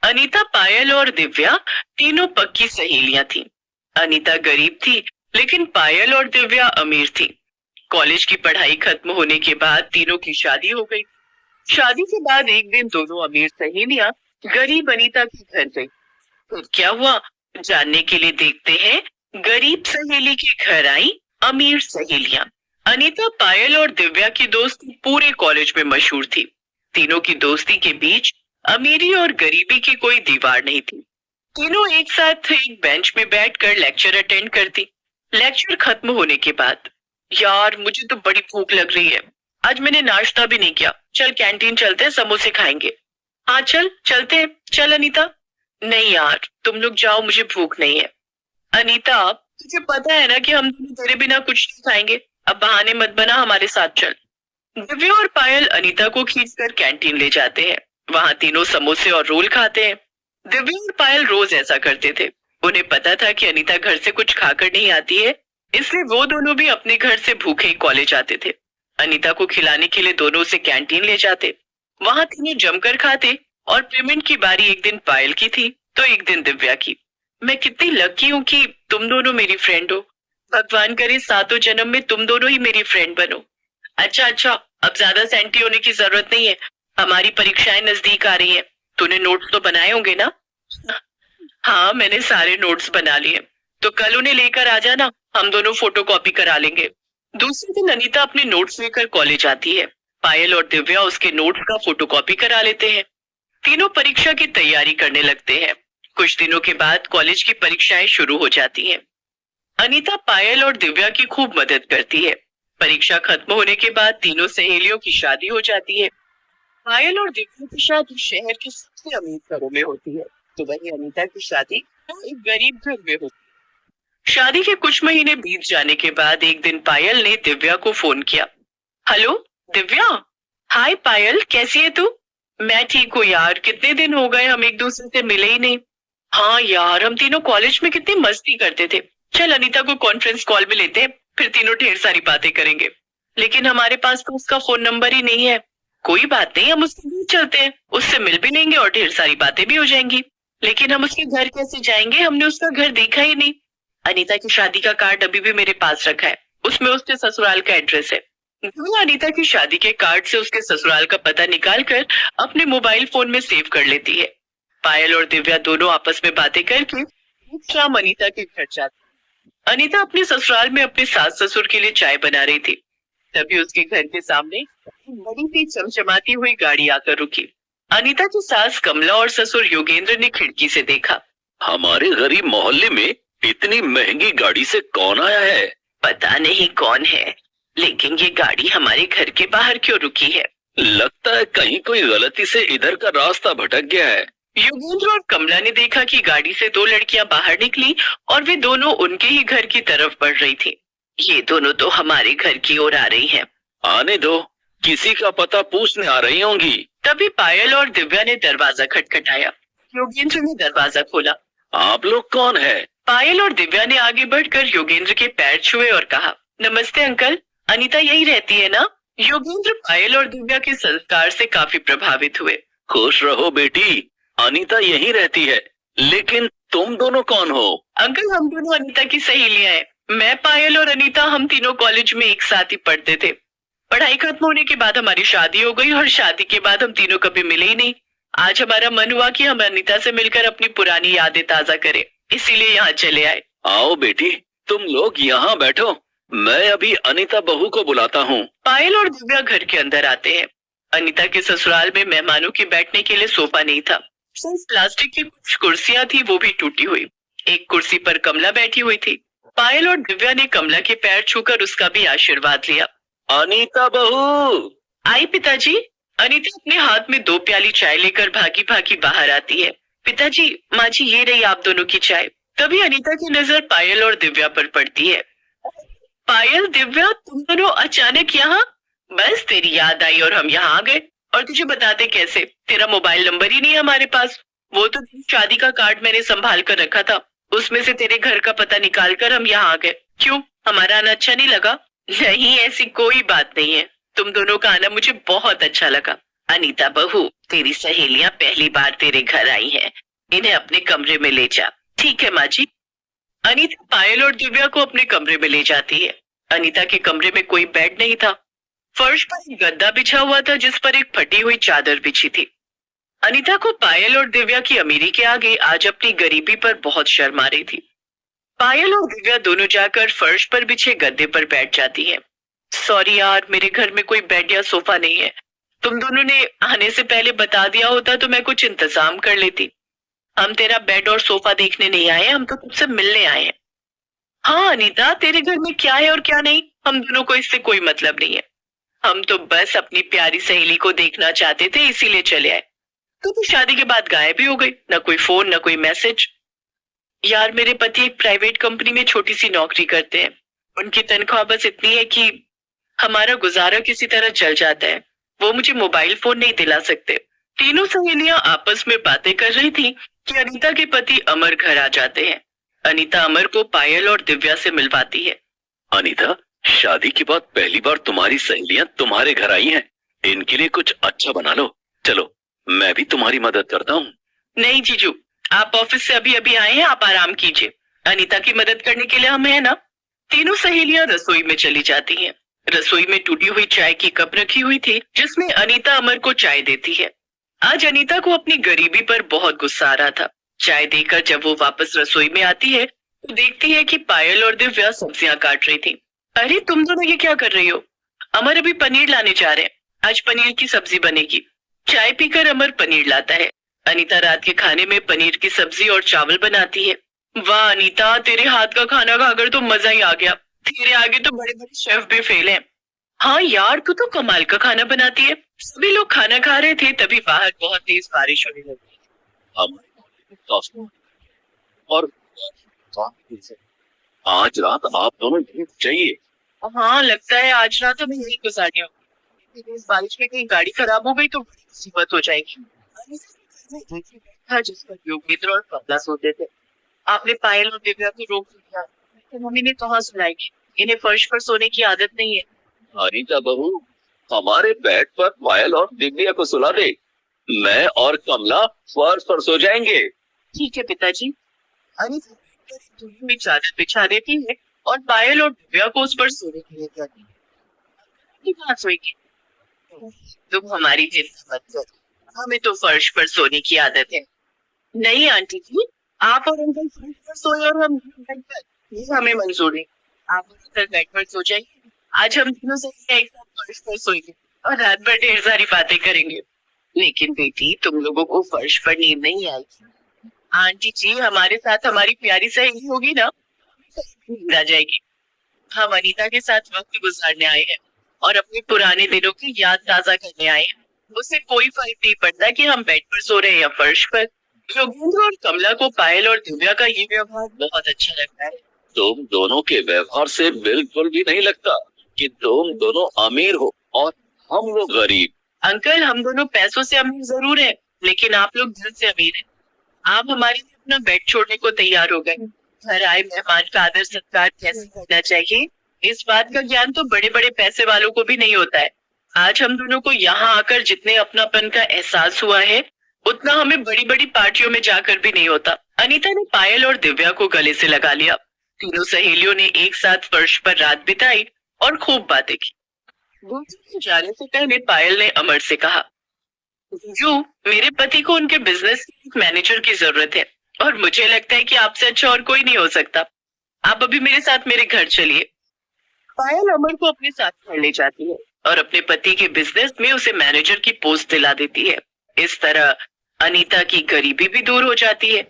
अनीता, पायल और दिव्या तीनों पक्की सहेलियां थीं। अनीता गरीब थी, लेकिन पायल और दिव्या अमीर थी। कॉलेज की पढ़ाई खत्म होने के बाद तीनों की शादी हो गई। शादी के बाद एक दिन दोनों अमीर सहेलियां गरीब अनीता के घर गई। तो क्या हुआ, जानने के लिए देखते हैं। गरीब सहेली के घर आई अमीर सहेलियां। अनीता, पायल और दिव्या की दोस्ती पूरे कॉलेज में मशहूर थी। तीनों की दोस्ती के बीच अमीरी और गरीबी की कोई दीवार नहीं थी। तीनों एक साथ एक बेंच में बैठकर लेक्चर अटेंड करती। लेक्चर खत्म होने के बाद, यार मुझे तो बड़ी भूख लग रही है, आज मैंने नाश्ता भी नहीं किया, चल कैंटीन चलते हैं, समोसे खाएंगे। हाँ चल चलते हैं, चल अनीता। नहीं यार तुम लोग जाओ, मुझे भूख नहीं है। अनीता, तुझे पता है ना कि हम तेरे बिना कुछ नहीं खाएंगे, अब बहाने मत बना, हमारे साथ चल। दिव्या और पायल अनीता को खींचकर कैंटीन ले जाते हैं। वहां तीनों समोसे और रोल खाते हैं। दिव्या और पायल रोज ऐसा करते थे। उन्हें पता था कि अनीता घर से कुछ खाकर नहीं आती है, इसलिए वो दोनों भी अपने घर से भूखे ही कॉलेज आते थे। अनीता को खिलाने के लिए दोनों उसे कैंटीन ले जाते। वहां तीनों जमकर खाते और पेमेंट की बारी एक दिन पायल की थी तो एक दिन दिव्या की। मैं कितनी लकी हूँ कि तुम दोनों मेरी फ्रेंड हो। भगवान करे सातों जन्म में तुम दोनों ही मेरी फ्रेंड बनो। अच्छा, अब ज्यादा सेंटी होने की जरूरत नहीं है, हमारी परीक्षाएं नजदीक आ रही हैं। तूने नोट्स तो बनाए होंगे ना? हाँ मैंने सारे नोट्स बना लिए, तो कल उन्हें लेकर आ जाना, हम दोनों फोटोकॉपी करा लेंगे। दूसरे दिन अनीता अपने नोट्स लेकर कॉलेज आती है। पायल और दिव्या उसके नोट्स का फोटोकॉपी करा लेते हैं। तीनों परीक्षा की तैयारी करने लगते हैं। कुछ दिनों के बाद कॉलेज की परीक्षाएं शुरू हो जाती हैं। अनीता पायल और दिव्या की खूब मदद करती है। परीक्षा खत्म होने के बाद तीनों सहेलियों की शादी हो जाती है। पायल और दिव्या की शादी शहर के सबसे अमीर घरों में होती है, तो वहीं अनीता की शादी एक गरीब घर में होती है। शादी के कुछ महीने बीत जाने के बाद एक दिन पायल ने दिव्या को फोन किया। हेलो दिव्या। हाय पायल, कैसी है तू? मैं ठीक हूँ यार, कितने दिन हो गए हम एक दूसरे से मिले ही नहीं। हाँ यार, हम तीनों कॉलेज में कितनी मस्ती करते थे। चल अनीता को कॉन्फ्रेंस कॉल में लेते हैं, फिर तीनों ढेर सारी बातें करेंगे। लेकिन हमारे पास तो उसका फोन नंबर ही नहीं है। कोई बात नहीं, हम उसके घर चलते हैं, उससे मिल भी लेंगे और ढेर सारी बातें भी हो जाएंगी। लेकिन हम उसके घर कैसे जाएंगे, हमने उसका घर देखा ही नहीं। अनीता की शादी का कार्ड अभी भी मेरे पास रखा है, उसमें उसके ससुराल का एड्रेस है। दिव्या अनीता की शादी के कार्ड से उसके ससुराल का पता निकालकर अपने मोबाइल फोन में सेव कर लेती है। पायल और दिव्या दोनों आपस में बातें करके एक शाम अनीता के घर जाती। अनीता अपने ससुराल में अपने सास ससुर के लिए चाय बना रही थी। तभी उसके घर के सामने एक बड़ी सी चमचमाती हुई गाड़ी आकर रुकी। अनीता की सास कमला और ससुर योगेंद्र ने खिड़की से देखा। हमारे गरीब मोहल्ले में इतनी महंगी गाड़ी से कौन आया है? पता नहीं कौन है, लेकिन ये गाड़ी हमारे घर के बाहर क्यों रुकी है? लगता है कहीं कोई गलती से इधर का रास्ता भटक गया है। योगेंद्र और कमला ने देखा कि गाड़ी से दो लड़कियां बाहर निकली और वे दोनों उनके ही घर की तरफ बढ़ रही थी। ये दोनों तो हमारे घर की ओर आ रही हैं। आने दो, किसी का पता पूछने आ रही होंगी। तभी पायल और दिव्या ने दरवाजा खटखटाया। योगेंद्र ने दरवाजा खोला। आप लोग कौन है? पायल और दिव्या ने आगे बढ़कर योगेंद्र के पैर छुए और कहा, नमस्ते अंकल, अनीता यही रहती है ना? योगेंद्र पायल और दिव्या के संस्कार से काफी प्रभावित हुए। खुश रहो बेटी, अनीता यहीं रहती है। लेकिन तुम दोनों कौन हो? अंकल हम दोनों अनीता की सहेलियां हैं। मैं, पायल और अनीता हम तीनों कॉलेज में एक साथ ही पढ़ते थे। पढ़ाई खत्म होने के बाद हमारी शादी हो गई और शादी के बाद हम तीनों कभी मिले ही नहीं। आज हमारा मन हुआ कि हम अनीता से मिलकर अपनी पुरानी यादें ताजा करें, इसीलिए यहाँ चले आए। आओ बेटी, तुम लोग यहाँ बैठो, मैं अभी अनीता बहू को बुलाता हूँ। पायल और दिव्या घर के अंदर आते हैं। अनीता के ससुराल में मेहमानों के बैठने के लिए सोफा नहीं था। सिर्फ प्लास्टिक की कुछ कुर्सियां थी, वो भी टूटी हुई। एक कुर्सी पर कमला बैठी हुई थी। पायल और दिव्या ने कमला के पैर छूकर उसका भी आशीर्वाद लिया। अनीता बहू। आई पिताजी। अनीता अपने हाथ में 2 प्याली चाय लेकर भागी भागी बाहर आती है। पिताजी, माँ जी ये रही आप दोनों की चाय। तभी अनीता की नजर पायल और दिव्या पर पड़ती है। पायल, दिव्या, तुम दोनों अचानक यहाँ? बस तेरी याद आई और हम यहाँ आ गए। और तुझे बताते कैसे, तेरा मोबाइल नंबर ही नहीं है हमारे पास। वो तो शादी का कार्ड मैंने संभाल कर रखा था, उसमें से तेरे घर का पता निकाल कर हम यहाँ आ गए। क्यों, हमारा आना अच्छा नहीं लगा? नहीं, ऐसी कोई बात नहीं है, तुम दोनों का आना मुझे बहुत अच्छा लगा। अनीता बहू, तेरी सहेलियां पहली बार तेरे घर आई हैं। इन्हें अपने कमरे में ले जा। ठीक है माँ जी। अनीता पायल और दिव्या को अपने कमरे में ले जाती है। अनीता के कमरे में कोई बेड नहीं था। फर्श पर एक गद्दा बिछा हुआ था जिस पर एक फटी हुई चादर बिछी थी। अनीता को पायल और दिव्या की अमीरी के आगे आज अपनी गरीबी पर बहुत शर्म आ रही थी। पायल और दिव्या दोनों जाकर फर्श पर बिछे गद्दे पर बैठ जाती हैं। सॉरी यार, मेरे घर में कोई बेड या सोफा नहीं है। तुम दोनों ने आने से पहले बता दिया होता तो मैं कुछ इंतजाम कर लेती। हम तेरा बेड और सोफा देखने नहीं आए, हम तो तुझसे मिलने आए हैं। हाँ अनीता, तेरे घर में क्या है और क्या नहीं, हम दोनों को इससे कोई मतलब नहीं है। हम तो बस अपनी प्यारी सहेली को देखना चाहते थे, इसीलिए चले आए। तो शादी के बाद गायब भी हो गई, ना कोई फोन ना कोई मैसेज। यार, मेरे पति एक प्राइवेट कंपनी में छोटी सी नौकरी करते हैं। उनकी तनख्वाह बस इतनी है कि हमारा गुजारा किसी तरह चल जाता है। वो मुझे मोबाइल फोन नहीं दिला सकते। तीनों सहेलियां आपस में बातें कर रही थी कि अनीता के पति अमर घर आ जाते हैं। अनीता अमर को पायल और दिव्या से मिलवाती है। अनीता, शादी के बाद पहली बार तुम्हारी सहेलियां तुम्हारे घर आई हैं। इनके लिए कुछ अच्छा बना लो। चलो, मैं भी तुम्हारी मदद करता हूँ। नहीं जीजू, आप ऑफिस से अभी अभी आए हैं, आप आराम कीजिए। अनीता की मदद करने के लिए हम है ना। तीनों सहेलियां रसोई में चली जाती हैं। रसोई में टूटी हुई चाय की कप रखी हुई थी जिसमें अनीता अमर को चाय देती है। आज अनीता को अपनी गरीबी पर बहुत गुस्सा आ रहा था। चाय देकर जब वो वापस रसोई में आती है तो देखती है कि पायल और दिव्या सब्जियां काट रही थी। अरे तुम दोनों ये क्या कर रही हो? अमर अभी पनीर लाने जा रहे हैं, आज पनीर की सब्जी बनेगी। चाय पीकर अमर पनीर लाता है। अनीता रात के खाने में पनीर की सब्जी और चावल बनाती है। वाह अनीता, तेरे हाथ का खाना खाकर तो मजा ही आ गया। तेरे आगे तो बड़े बड़े शेफ भी फेल हैं। हाँ यार, तू तो कमाल का खाना बनाती है। सभी लोग खाना खा रहे थे तभी बाहर बहुत तेज बारिश होने लगी। और आज रात आप दोनों यहीं चाहिए। हाँ, लगता है आज रात हमें यही गुजारनी होगी। इस बारिश में कहीं गाड़ी खराब हो गई तो मुसीबत हो जाएगी। जिस पर योगेंद्र और कमला सोते थे। आपने पायल और दिव्या को रोक दिया, तो मम्मी ने कहाँ सुनाएगी। इन्हें फर्श पर सोने की आदत नहीं है। अनीता बहू, हमारे बेड पर पायल और दिव्या को सुला दे। मैं और कमला फर्श पर सो जाएंगे। ठीक है पिताजी। अनीता में चादर बिछा देती है और पायल और दिव्या को उस पर सोने के लिए कहती है। कहाँ सोएगी? तुम हमारी चिंता मत करो, हमें तो फर्श पर सोने की आदत है। नहीं आंटी जी, आप और अंकल फर्श पर सोए और हम बेड पर, ये हमें मंजूर है। आप और अंकल बेड पर सो जाइए। आज हम तीनों से एक साथ फर्श पर सोएंगे और रात भर ढेर सारी बातें करेंगे। लेकिन बेटी, तुम लोगों को फर्श पर नींद नहीं आएगी। आंटी जी, हमारे साथ हमारी प्यारी सहेली होगी ना, नींद आ जाएगी। हम अनीता के साथ वक्त गुजारने आए हैं और अपने पुराने दिनों की याद ताजा करने आए हैं। उससे कोई फर्क नहीं पड़ता कि हम बेड पर सो रहे हैं या फर्श पर। योगेंद्र और कमला को पायल और दिव्या का ये व्यवहार बहुत अच्छा लगता है। तुम दोनों के व्यवहार से बिल्कुल भी नहीं लगता कि तुम दोनों अमीर हो और हम लोग गरीब। अंकल, हम दोनों पैसों से अमीर जरूर हैं, लेकिन आप लोग दिल से अमीर हैं। आप हमारे लिए अपना बेड छोड़ने को तैयार हो गए। घर आए मेहमान का आदर सत्कार कैसे करना चाहिए, इस बात का ज्ञान तो बड़े बड़े पैसे वालों को भी नहीं होता है। आज हम दोनों को यहाँ आकर जितने अपनापन का एहसास हुआ है, उतना हमें बड़ी बड़ी पार्टियों में जाकर भी नहीं होता। अनीता ने पायल और दिव्या को गले से लगा लिया। तीनों सहेलियों ने एक साथ फर्श पर रात बिताई और खूब बातें की। जाने से पहले पायल ने अमर से कहा, जीजू, मेरे पति को उनके बिजनेस मैनेजर की जरूरत है और मुझे लगता है कि आपसे अच्छा और कोई नहीं हो सकता। आप अभी मेरे साथ मेरे घर चलिए। पायल अमर को अपने साथ घर ले जाती है और अपने पति के बिजनेस में उसे मैनेजर की पोस्ट दिला देती है। इस तरह अनीता की गरीबी भी दूर हो जाती है